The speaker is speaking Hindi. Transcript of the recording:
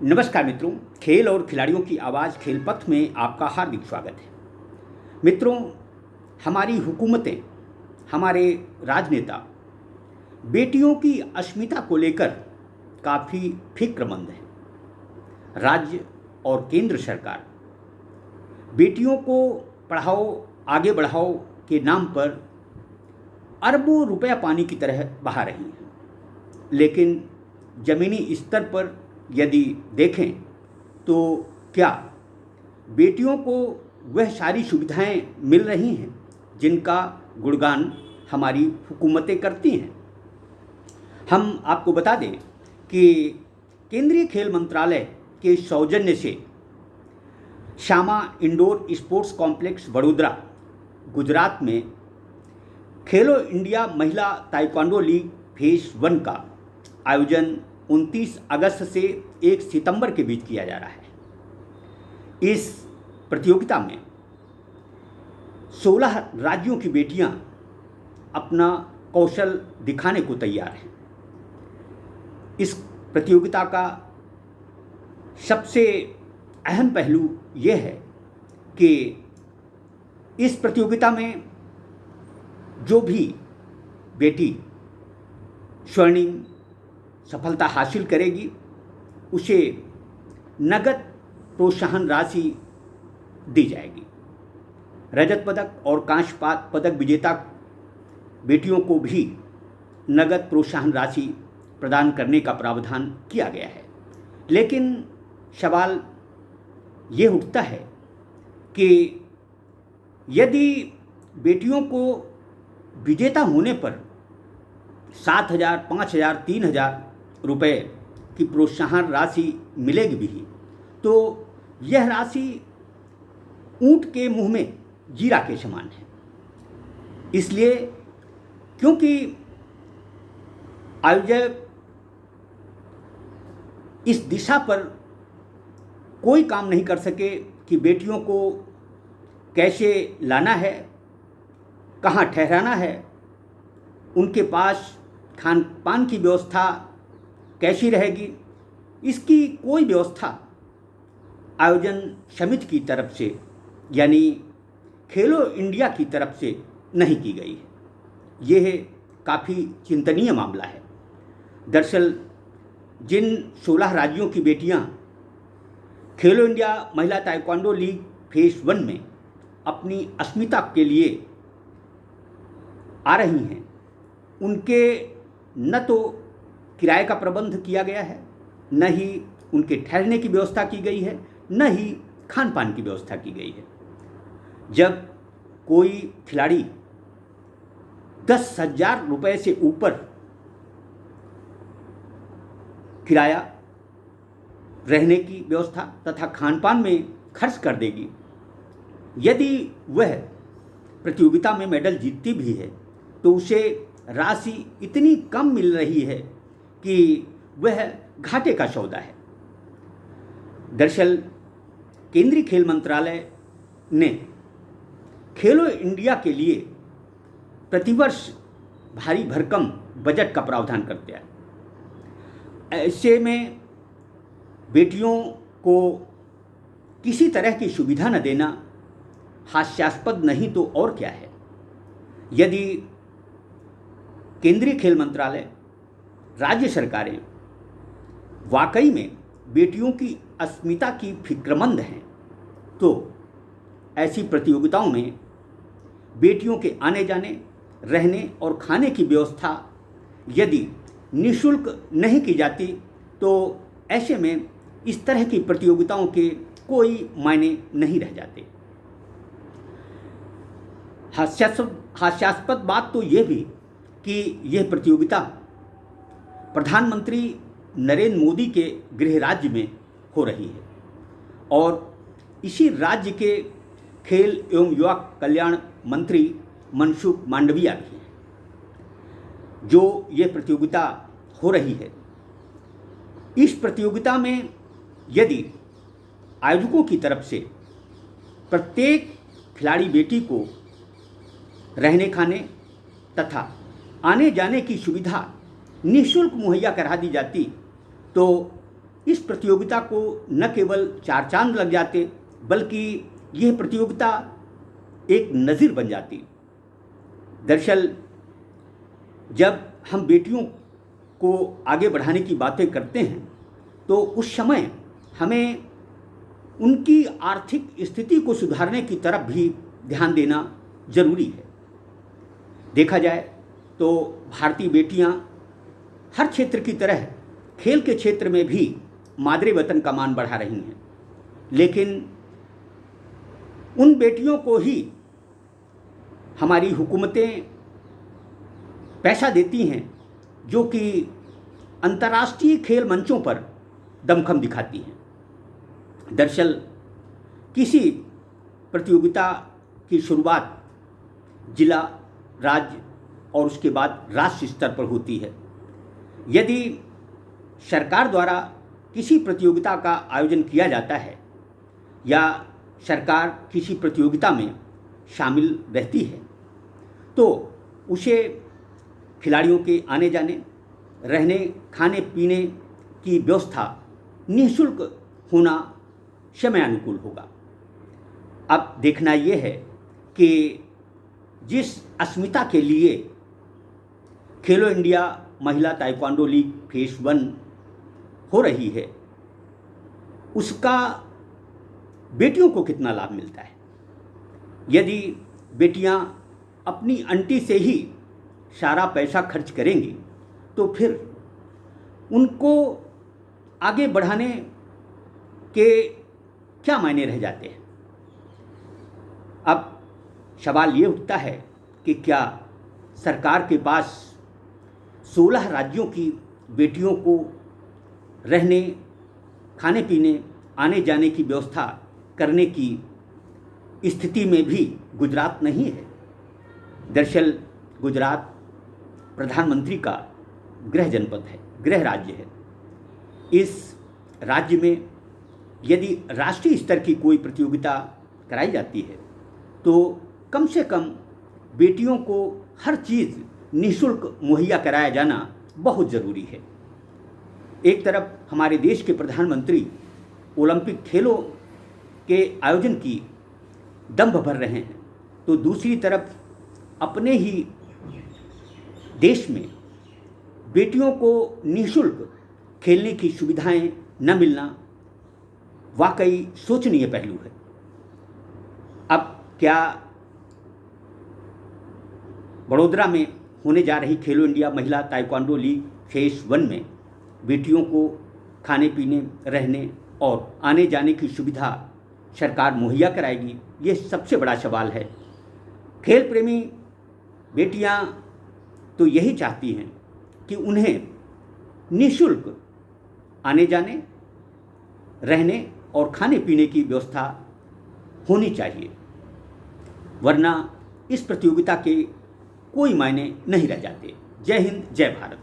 नमस्कार मित्रों, खेल और खिलाड़ियों की आवाज़ खेल पथ में आपका हार्दिक स्वागत है। मित्रों, हमारी हुकूमतें, हमारे राजनेता बेटियों की अस्मिता को लेकर काफ़ी फिक्रमंद हैं। राज्य और केंद्र सरकार बेटियों को पढ़ाओ, आगे बढ़ाओ के नाम पर अरबों रुपया पानी की तरह बहा रही हैं, लेकिन ज़मीनी स्तर पर यदि देखें तो क्या बेटियों को वह सारी सुविधाएं मिल रही हैं जिनका गुणगान हमारी हुकूमतें करती हैं। हम आपको बता दें कि केंद्रीय खेल मंत्रालय के सौजन्य से Shyama indoor sports complex Vadodara Gujarat में खेलो इंडिया महिला ताइक्वांडो लीग फेज 1 का आयोजन 29 अगस्त से 1 सितंबर के बीच किया जा रहा है। इस प्रतियोगिता में 16 राज्यों की बेटियां अपना कौशल दिखाने को तैयार हैं। इस प्रतियोगिता का सबसे अहम पहलू यह है कि इस प्रतियोगिता में जो भी बेटी स्वर्णिम सफलता हासिल करेगी उसे नगद प्रोत्साहन राशि दी जाएगी। रजत पदक और कांस्य पदक विजेता बेटियों को भी नगद प्रोत्साहन राशि प्रदान करने का प्रावधान किया गया है। लेकिन सवाल ये उठता है कि यदि बेटियों को विजेता होने पर 7,000, 5,000, 3,000 रुपए की प्रोत्साहन राशि मिलेगी भी, तो यह राशि ऊंट के मुंह में जीरा के समान है। इसलिए क्योंकि आयोजक इस दिशा पर कोई काम नहीं कर सके कि बेटियों को कैसे लाना है, कहाँ ठहराना है, उनके पास खान पान की व्यवस्था कैसी रहेगी, इसकी कोई व्यवस्था आयोजन समिति की तरफ से यानी खेलो इंडिया की तरफ से नहीं की गई है। यह काफ़ी चिंतनीय मामला है। दरअसल जिन 16 राज्यों की बेटियां खेलो इंडिया महिला ताइक्वांडो लीग फेज 1 में अपनी अस्मिता के लिए आ रही हैं, उनके न तो किराए का प्रबंध किया गया है, न ही उनके ठहरने की व्यवस्था की गई है, न ही खान पान की व्यवस्था की गई है। जब कोई खिलाड़ी 10,000 रुपये से ऊपर किराया, रहने की व्यवस्था तथा खान पान में खर्च कर देगी, यदि वह प्रतियोगिता में मेडल जीतती भी है तो उसे राशि इतनी कम मिल रही है कि वह घाटे का सौदा है। दरअसल केंद्रीय खेल मंत्रालय ने खेलो इंडिया के लिए प्रतिवर्ष भारी भरकम बजट का प्रावधान करते हैं। ऐसे में बेटियों को किसी तरह की सुविधा न देना हास्यास्पद नहीं तो और क्या है। यदि केंद्रीय खेल मंत्रालय, राज्य सरकारें वाकई में बेटियों की अस्मिता की फिक्रमंद हैं तो ऐसी प्रतियोगिताओं में बेटियों के आने जाने, रहने और खाने की व्यवस्था यदि निःशुल्क नहीं की जाती तो ऐसे में इस तरह की प्रतियोगिताओं के कोई मायने नहीं रह जाते। हास्यास्पद बात तो यह भी कि यह प्रतियोगिता प्रधानमंत्री नरेंद्र मोदी के गृह राज्य में हो रही है और इसी राज्य के खेल एवं युवा कल्याण मंत्री मनसुख मांडविया भी हैं। जो यह प्रतियोगिता हो रही है, इस प्रतियोगिता में यदि आयोजकों की तरफ से प्रत्येक खिलाड़ी बेटी को रहने खाने तथा आने जाने की सुविधा निःशुल्क मुहैया करा दी जाती तो इस प्रतियोगिता को न केवल 4 चांद लग जाते, बल्कि यह प्रतियोगिता एक नज़ीर बन जाती। दरअसल जब हम बेटियों को आगे बढ़ाने की बातें करते हैं तो उस समय हमें उनकी आर्थिक स्थिति को सुधारने की तरफ भी ध्यान देना जरूरी है। देखा जाए तो भारतीय बेटियां हर क्षेत्र की तरह खेल के क्षेत्र में भी मादरे वतन का मान बढ़ा रही हैं, लेकिन उन बेटियों को ही हमारी हुकूमतें पैसा देती हैं जो कि अंतर्राष्ट्रीय खेल मंचों पर दमखम दिखाती हैं। दरअसल किसी प्रतियोगिता की शुरुआत जिला, राज्य और उसके बाद राष्ट्रीय स्तर पर होती है। यदि सरकार द्वारा किसी प्रतियोगिता का आयोजन किया जाता है या सरकार किसी प्रतियोगिता में शामिल रहती है तो उसे खिलाड़ियों के आने जाने, रहने, खाने पीने की व्यवस्था निःशुल्क होना समयानुकूल होगा। अब देखना यह है कि जिस अस्मिता के लिए खेलो इंडिया महिला ताइक्वांडो लीग फेज 1 हो रही है, उसका बेटियों को कितना लाभ मिलता है। यदि बेटियां अपनी अंटी से ही सारा पैसा खर्च करेंगी तो फिर उनको आगे बढ़ाने के क्या मायने रह जाते हैं। अब सवाल ये उठता है कि क्या सरकार के पास 16 राज्यों की बेटियों को रहने, खाने पीने, आने जाने की व्यवस्था करने की स्थिति में भी गुजरात नहीं है। दरअसल गुजरात प्रधानमंत्री का गृह जनपद है, गृह राज्य है। इस राज्य में यदि राष्ट्रीय स्तर की कोई प्रतियोगिता कराई जाती है तो कम से कम बेटियों को हर चीज़ निःशुल्क मुहैया कराया जाना बहुत ज़रूरी है। एक तरफ हमारे देश के प्रधानमंत्री ओलंपिक खेलों के आयोजन की दंभ भर रहे हैं तो दूसरी तरफ अपने ही देश में बेटियों को निःशुल्क खेलने की सुविधाएं न मिलना वाकई सोचनीय पहलू है। अब क्या बड़ोदरा में होने जा रही खेलो इंडिया महिला ताइक्वांडो लीग फेज 1 में बेटियों को खाने पीने, रहने और आने जाने की सुविधा सरकार मुहैया कराएगी? ये सबसे बड़ा सवाल है। खेल प्रेमी बेटियां तो यही चाहती हैं कि उन्हें निःशुल्क आने जाने, रहने और खाने पीने की व्यवस्था होनी चाहिए, वरना इस प्रतियोगिता के कोई मायने नहीं रह जाते। जय हिंद, जय भारत।